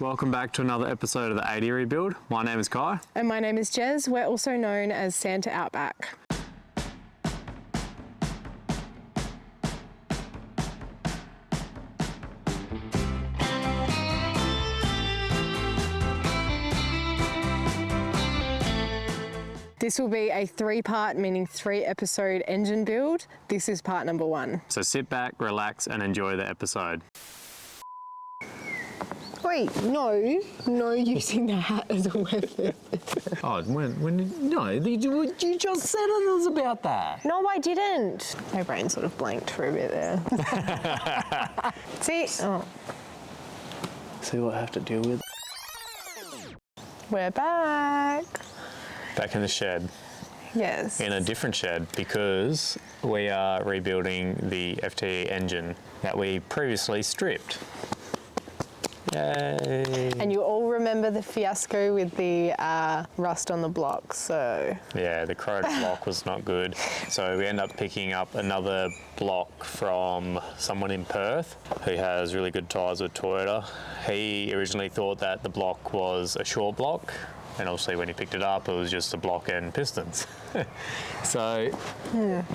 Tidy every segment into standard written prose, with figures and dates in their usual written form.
Welcome back to another episode of the 80 Rebuild. My name is Kye. And my name is Jez. We're also known as Santa Outback. This will be a 3-part, meaning 3-episode engine build. This is part number 1. So sit back, relax, and enjoy the episode. Wait, no using the hat as a weapon. Oh, no, you just said it was about that. No, I didn't. My brain sort of blanked for a bit there. See? Oh. See what I have to deal with? We're back. Back in the shed. Yes. In a different shed because we are rebuilding the FTE engine that we previously stripped. Yay. And you all remember the fiasco with the rust on the block, so... Yeah, the corroded block was not good. So we end up picking up another block from someone in Perth who has really good ties with Toyota. He originally thought that the block was a short block, and obviously when he picked it up, it was just a block and pistons. So...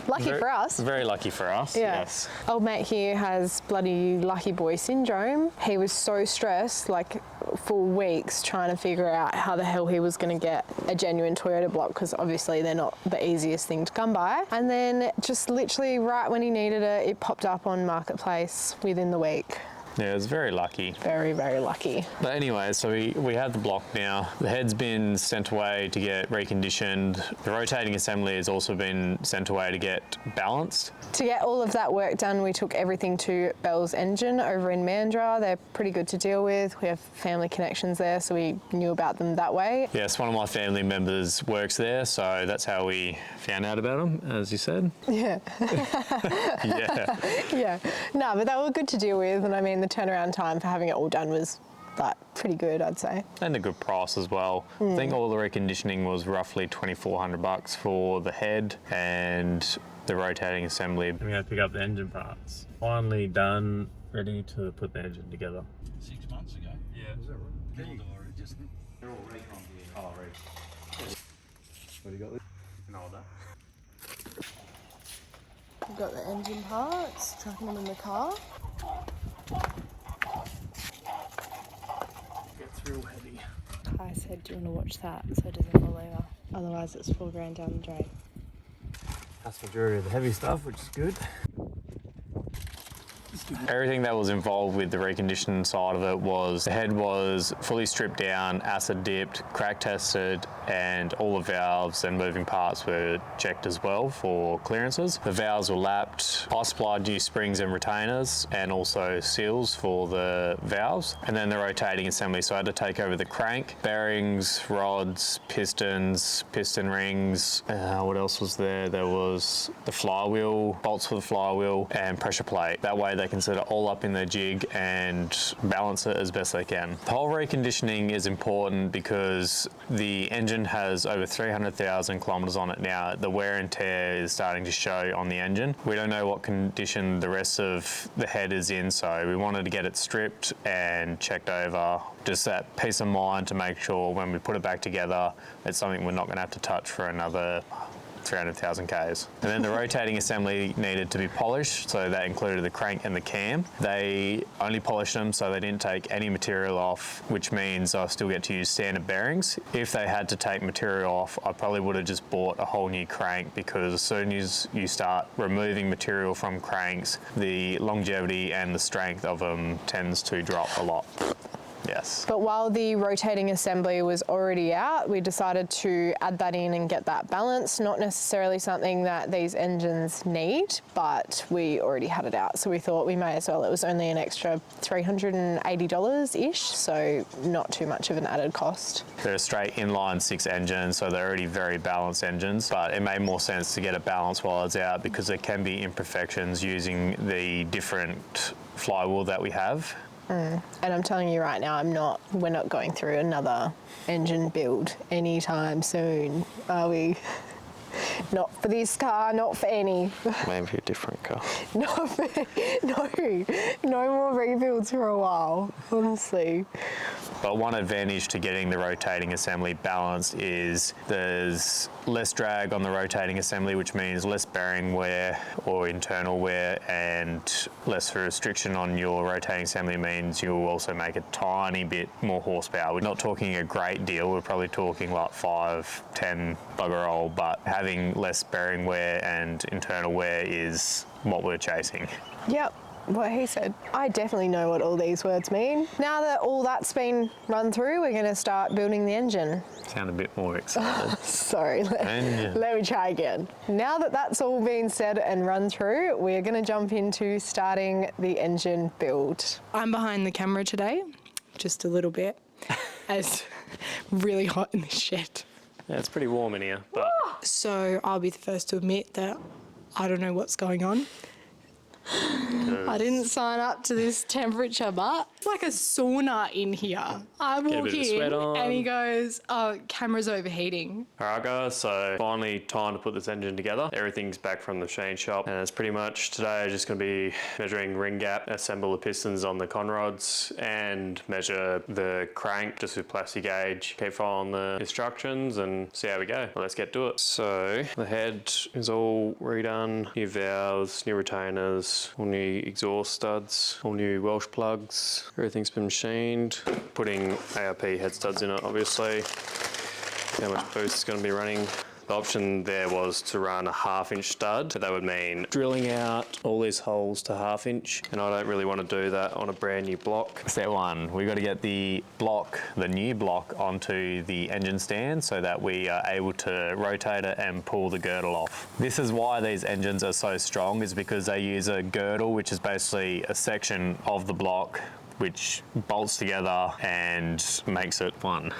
Lucky for us. Very lucky for us, yeah. Yes. Old mate here has bloody lucky boy syndrome. He was so stressed, like, for weeks trying to figure out how the hell he was going to get a genuine Toyota block, because obviously they're not the easiest thing to come by. And then just literally right when he needed it, it popped up on Marketplace within the week. Yeah, it was very lucky. Very, very lucky. But anyway, so we have the block now. The head's been sent away to get reconditioned. The rotating assembly has also been sent away to get balanced. To get all of that work done, we took everything to Bell's Engine over in Mandurah. They're pretty good to deal with. We have family connections there, so we knew about them that way. Yes, one of my family members works there, so that's how we found out about them, as you said. Yeah. Yeah. Yeah. No, but they were good to deal with, and I mean, the turnaround time for having it all done was pretty good, I'd say. And a good price as well. I think all the reconditioning was roughly $2,400 for the head and the rotating assembly. We had to pick up the engine parts. Finally done, ready to put the engine together. 6 months ago. Yeah. Was that right? They're all Recon gear. Oh, right. What do you got there? An older. We've got the engine parts, chucking them in the car. Gets real heavy. I said, do you want to watch that so it doesn't fall over? Otherwise it's $4,000 down the drain. That's the majority of the heavy stuff, which is good. Everything that was involved with the reconditioning side of it was the head was fully stripped down, acid dipped, crack tested, and all the valves and moving parts were checked as well for clearances. The valves were lapped. I supplied new springs and retainers and also seals for the valves. And then the rotating assembly, so I had to take over the crank, bearings, rods, pistons, piston rings. What else was there? There was the flywheel, bolts for the flywheel, and pressure plate. That way they can set it all up in their jig and balance it as best they can. The whole reconditioning is important because the engine has over 300,000 kilometers on it now. The wear and tear is starting to show on the engine. We don't know what condition the rest of the head is in, so we wanted to get it stripped and checked over. Just that peace of mind to make sure when we put it back together, it's something we're not going to have to touch for another 300,000 Ks. And then the rotating assembly needed to be polished, so that included the crank and the cam. They only polished them so they didn't take any material off, which means I still get to use standard bearings. If they had to take material off, I probably would have just bought a whole new crank, because as soon as you start removing material from cranks, the longevity and the strength of them tends to drop a lot. Yes. But while the rotating assembly was already out, we decided to add that in and get that balance. Not necessarily something that these engines need, but we already had it out, so we thought we may as well. It was only an extra $380-ish, so not too much of an added cost. They're a straight inline 6 engines, so they're already very balanced engines, but it made more sense to get it balanced while it's out because there can be imperfections using the different flywheel that we have. And I'm telling you right now, we're not going through another engine build anytime soon, are we? Not for this car, not for any. Maybe a different car. No more rebuilds for a while, honestly. But one advantage to getting the rotating assembly balanced is there's less drag on the rotating assembly, which means less bearing wear or internal wear, and less restriction on your rotating assembly means you'll also make a tiny bit more horsepower. We're not talking a great deal, we're probably talking like 5, 10 bugger all, but having less bearing wear and internal wear is what we're chasing. Yep. What he said. I definitely know what all these words mean. Now that all that's been run through, we're going to start building the engine. Sound a bit more excited. Sorry, let me try again. Now that that's all been said and run through, we're going to jump into starting the engine build. I'm behind the camera today, just a little bit, as really hot in the shed. Yeah, it's pretty warm in here, but... So I'll be the first to admit that I don't know what's going on. I didn't sign up to this temperature, but it's like a sauna in here. I walk in and he goes, oh, camera's overheating. Alright guys, so finally time to put this engine together. Everything's back from the machine shop and it's pretty much today just going to be measuring ring gap, assemble the pistons on the conrods and measure the crank just with plastic gauge. Keep following the instructions and see how we go. Well, let's get to it. So the head is all redone, new valves, new retainers, all new exhaust studs, all new Welsh plugs. Everything's been machined. Putting ARP head studs in it, obviously. How much boost is going to be running. The option there was to run a 1/2 inch stud. So that would mean drilling out all these holes to 1/2 inch. And I don't really want to do that on a brand new block. Step one, we got to get the block, the new block, onto the engine stand so that we are able to rotate it and pull the girdle off. This is why these engines are so strong, is because they use a girdle, which is basically a section of the block which bolts together and makes it one.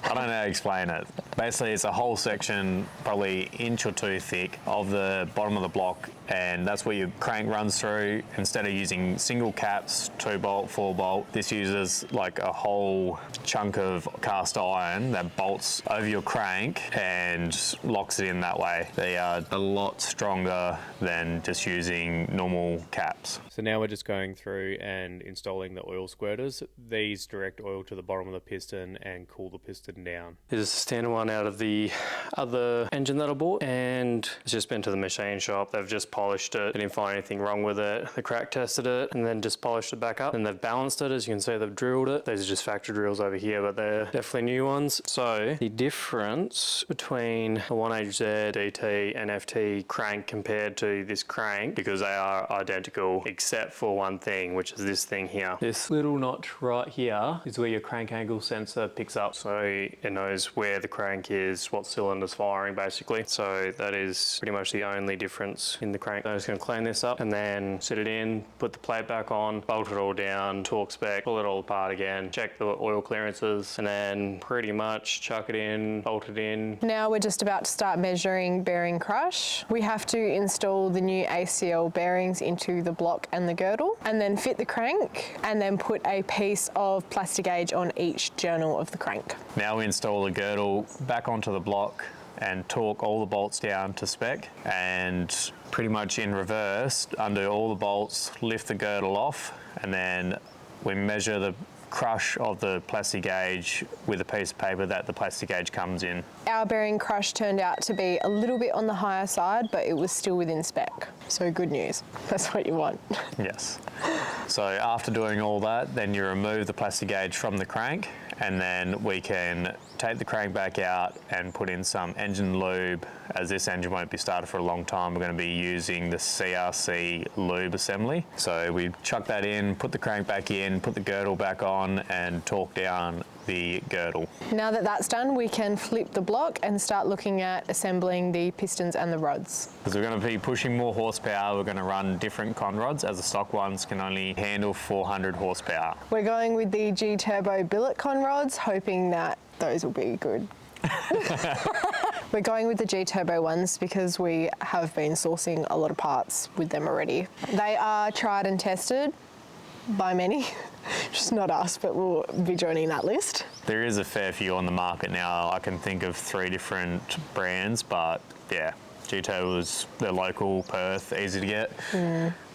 I don't know how to explain it. Basically, it's a whole section, probably 1 inch or 2 thick, of the bottom of the block, and that's where your crank runs through. Instead of using single caps, 2 bolt, 4 bolt, this uses like a whole chunk of cast iron that bolts over your crank and locks it in that way. They are a lot stronger than just using normal caps. So now we're just going through and installing the oil squirters. These direct oil to the bottom of the piston and cool the piston down. This is a standard one out of the other engine that I bought, and it's just been to the machine shop. They've just polished it. They didn't find anything wrong with it. They crack tested it and then just polished it back up. And they've balanced it. As you can see, they've drilled it. These are just factory drills over here, but they're definitely new ones. So the difference between a 1HD-FTE and FT crank compared to this crank, because they are identical except for one thing, which is this thing here. This little notch right here is where your crank angle sensor picks up. So it knows where the crank is, what cylinder's firing basically. So that is pretty much the only difference in the crank. I'm just going to clean this up and then sit it in, put the plate back on, bolt it all down, torque spec, pull it all apart again, check the oil clearances, and then pretty much chuck it in, bolt it in. Now we're just about to start measuring bearing crush. We have to install the new ACL bearings into the block and the girdle, and then fit the crank, and then put a piece of plastic gauge on each journal of the crank. Now we install the girdle back onto the block and torque all the bolts down to spec, and pretty much in reverse, undo all the bolts, lift the girdle off, and then we measure the crush of the plastic gauge with a piece of paper that the plastic gauge comes in. Our bearing crush turned out to be a little bit on the higher side, but it was still within spec. So good news. That's what you want. Yes. So after doing all that, then you remove the plastic gauge from the crank, and then we can take the crank back out and put in some engine lube. As this engine won't be started for a long time, we're going to be using the CRC lube assembly. So we chuck that in, put the crank back in, put the girdle back on, and torque down the girdle. Now that that's done, we can flip the block and start looking at assembling the pistons and the rods. Because we're going to be pushing more horsepower, we're going to run different conrods, as the stock ones can only handle 400 horsepower. We're going with the G-Turbo billet conrods, hoping that those will be good. We're going with the G-Turbo ones because we have been sourcing a lot of parts with them already. They are tried and tested by many, just not us, but we'll be joining that list. There is a fair few on the market now. I can think of 3 different brands, but yeah, G-Turbo's, they're local, Perth, easy to get.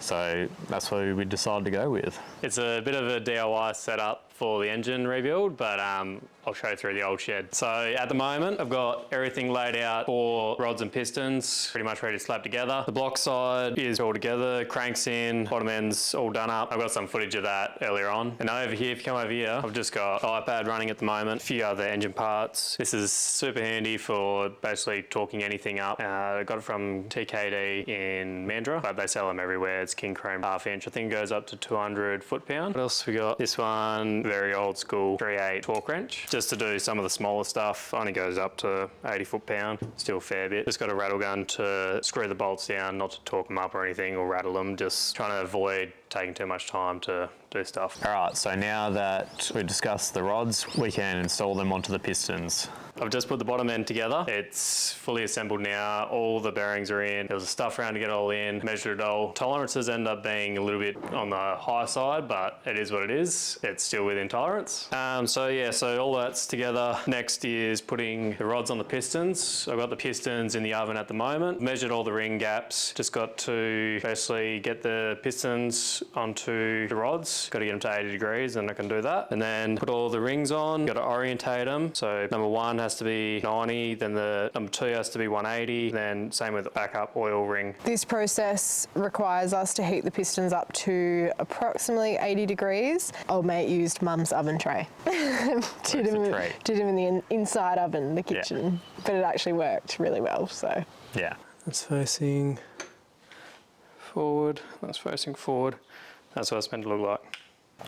So that's what we decided to go with. It's a bit of a DIY setup for the engine rebuild, but I'll show you through the old shed. So at the moment, I've got everything laid out for rods and pistons, pretty much ready to slap together. The block side is all together, cranks in, bottom end's all done up. I've got some footage of that earlier on. And over here, if you come over here, I've just got iPad running at the moment, a few other engine parts. This is super handy for basically torquing anything up. I got it from TKD in Mandurah, but they sell them everywhere. It's king chrome half-inch. I think it goes up to 200 foot-pound. What else we got? This one, very old school 3/8 torque wrench. Just to do some of the smaller stuff, only goes up to 80 foot-pound, still a fair bit. Just got a rattle gun to screw the bolts down, not to torque them up or anything or rattle them, just trying to avoid taking too much time to do stuff. All right, so now that we've discussed the rods, we can install them onto the pistons. I've just put the bottom end together. It's fully assembled now. All the bearings are in. There was a stuff around to get it all in, measured it all. Tolerances end up being a little bit on the high side, but it is what it is. It's still within tolerance. So all that's together. Next is putting the rods on the pistons. I've got the pistons in the oven at the moment. Measured all the ring gaps. Just got to basically get the pistons onto the rods. Got to get them to 80 degrees and I can do that. And then put all the rings on. Got to orientate them. So number 1 has to be 90, then the number 2 has to be 180, then same with the backup oil ring. This process requires us to heat the pistons up to approximately 80 degrees. Old mate used mum's oven tray. did him in the inside oven, the kitchen, but it actually worked really well, so. Yeah. That's facing forward, that's facing forward. That's what it's meant to look like.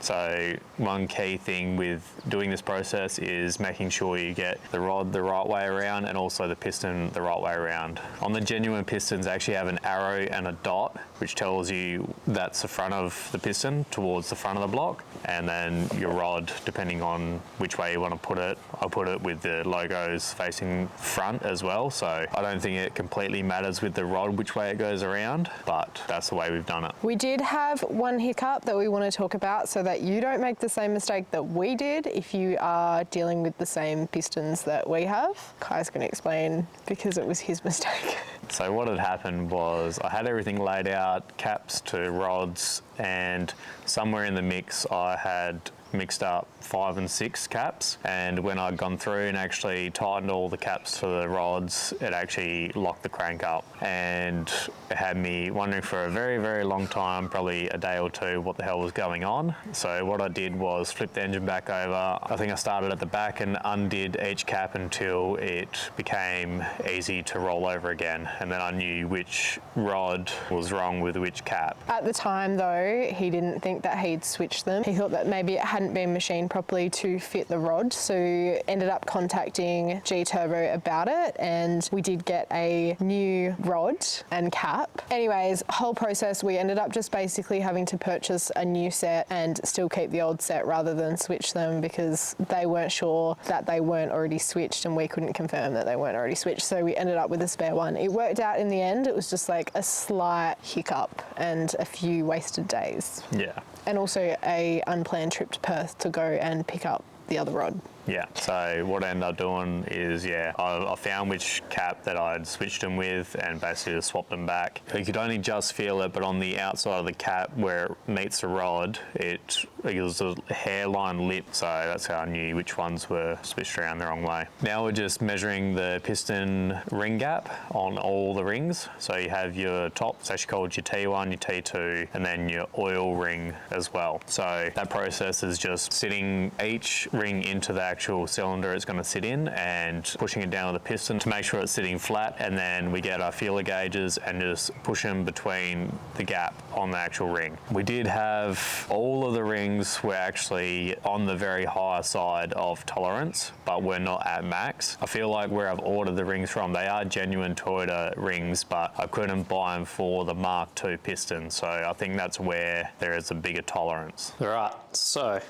So one key thing with doing this process is making sure you get the rod the right way around and also the piston the right way around. On the genuine pistons, they actually have an arrow and a dot, which tells you that's the front of the piston towards the front of the block. And then your rod, depending on which way you want to put it, I'll put it with the logos facing front as well. So I don't think it completely matters with the rod which way it goes around, but that's the way we've done it. We did have one hiccup that we want to talk about so that you don't make the same mistake that we did if you are dealing with the same pistons that we have. Kye's going to explain because it was his mistake. So what had happened was I had everything laid out, caps to rods, and somewhere in the mix I had mixed up 5 and 6 caps, and when I'd gone through and actually tightened all the caps for the rods, it actually locked the crank up, and it had me wondering for a very, very long time, probably a day or two, what the hell was going on. So what I did was flip the engine back over. I think I started at the back and undid each cap until it became easy to roll over again, and then I knew which rod was wrong with which cap. At the time though, he didn't think that he'd switched them. He thought that maybe it hadn't been machined properly to fit the rod, so ended up contacting G-Turbo about it, and we did get a new rod and cap. Anyways, whole process, we ended up just basically having to purchase a new set and still keep the old set rather than switch them because they weren't sure that they weren't already switched and we couldn't confirm that they weren't already switched, so we ended up with a spare one. It worked out in the end. It was just like a slight hiccup and a few wasted days. Yeah. And also a unplanned trip to Perth to go and pick up the other rod. Yeah, so what I ended up doing is, I found which cap that I'd switched them with and basically just swapped them back. You could only just feel it, but on the outside of the cap where it meets the rod, it was a hairline lip, so that's how I knew which ones were switched around the wrong way. Now we're just measuring the piston ring gap on all the rings. So you have your top, it's actually called your T1, your T2, and then your oil ring as well. So that process is just sitting each ring into the actual cylinder it's going to sit in and pushing it down with the piston to make sure it's sitting flat, and then we get our feeler gauges and just push them between the gap on the actual ring. We did have all of the rings were actually on the very high side of tolerance, but we're not at max. I feel like where I've ordered the rings from, they are genuine Toyota rings, but I couldn't buy them for the Mark II piston, so I think that's where there is a bigger tolerance. All right, so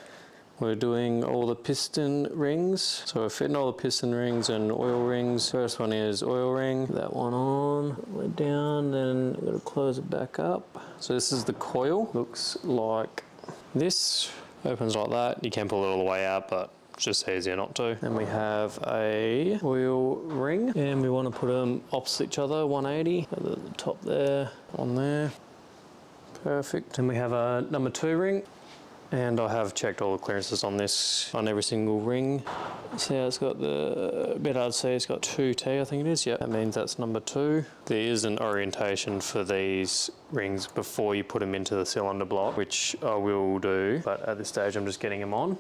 we're doing all the piston rings. So we're fitting all the piston rings and oil rings. First one is oil ring. That one on, we're down, then we've got to close it back up. So this is the coil. Looks like this. Opens like that. You can pull it all the way out, but It's just easier not to. And we have a wheel ring, and we want to put them opposite each other, 180 at the top there, on there. Perfect. And we have a number 2 ring. And I have checked all the clearances on this, on every single ring. See how it's got the, a bit hard to see, it's got 2T, I think it is. Yeah, that means that's number 2. There is an orientation for these rings before you put them into the cylinder block, which I will do, but at this stage I'm just getting them on.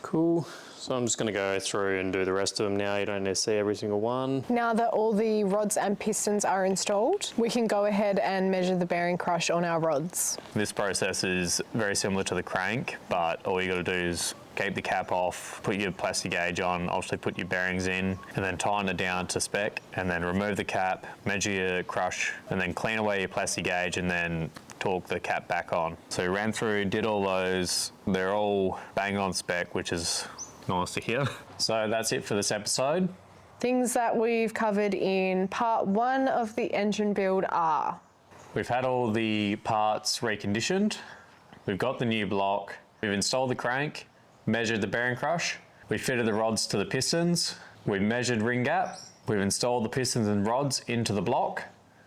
Cool. So I'm just going to go through and do the rest of them now. You don't need to see every single one. Now that all the rods and pistons are installed, we can go ahead and measure the bearing crush on our rods. This process is very similar to the crank, but all you got to do is keep the cap off, put your plastic gauge on, obviously put your bearings in, and then tighten it down to spec, and then remove the cap, measure your crush, and then clean away your plastic gauge, and then torque the cap back on. So we ran through, did all those. They're all bang on spec, which is nice to hear. So that's it for this episode. Things that we've covered in part 1 of the engine build are: We've had all the parts reconditioned. We've got the new block. We've installed the crank, measured the bearing crush. We fitted the rods to the pistons. We've measured ring gap. We've installed the pistons and rods into the block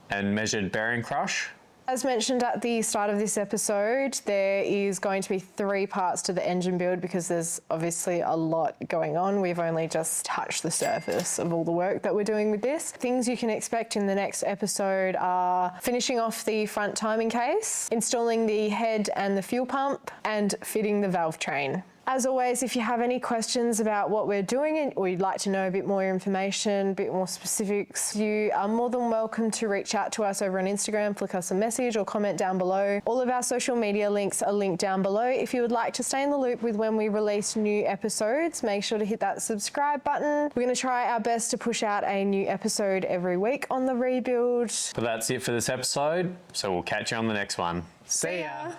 and measured bearing crush. As mentioned at the start of this episode, there is going to be 3 parts to the engine build because there's obviously a lot going on. We've only just touched the surface of all the work that we're doing with this. Things you can expect in the next episode are finishing off the front timing case, installing the head and the fuel pump, and fitting the valve train. As always, if you have any questions about what we're doing or you'd like to know a bit more information, a bit more specifics, you are more than welcome to reach out to us over on Instagram, flick us a message or comment down below. All of our social media links are linked down below. If you would like to stay in the loop with when we release new episodes, make sure to hit that subscribe button. We're going to try our best to push out a new episode every week on the rebuild. But that's it for this episode, so we'll catch you on the next one. See ya!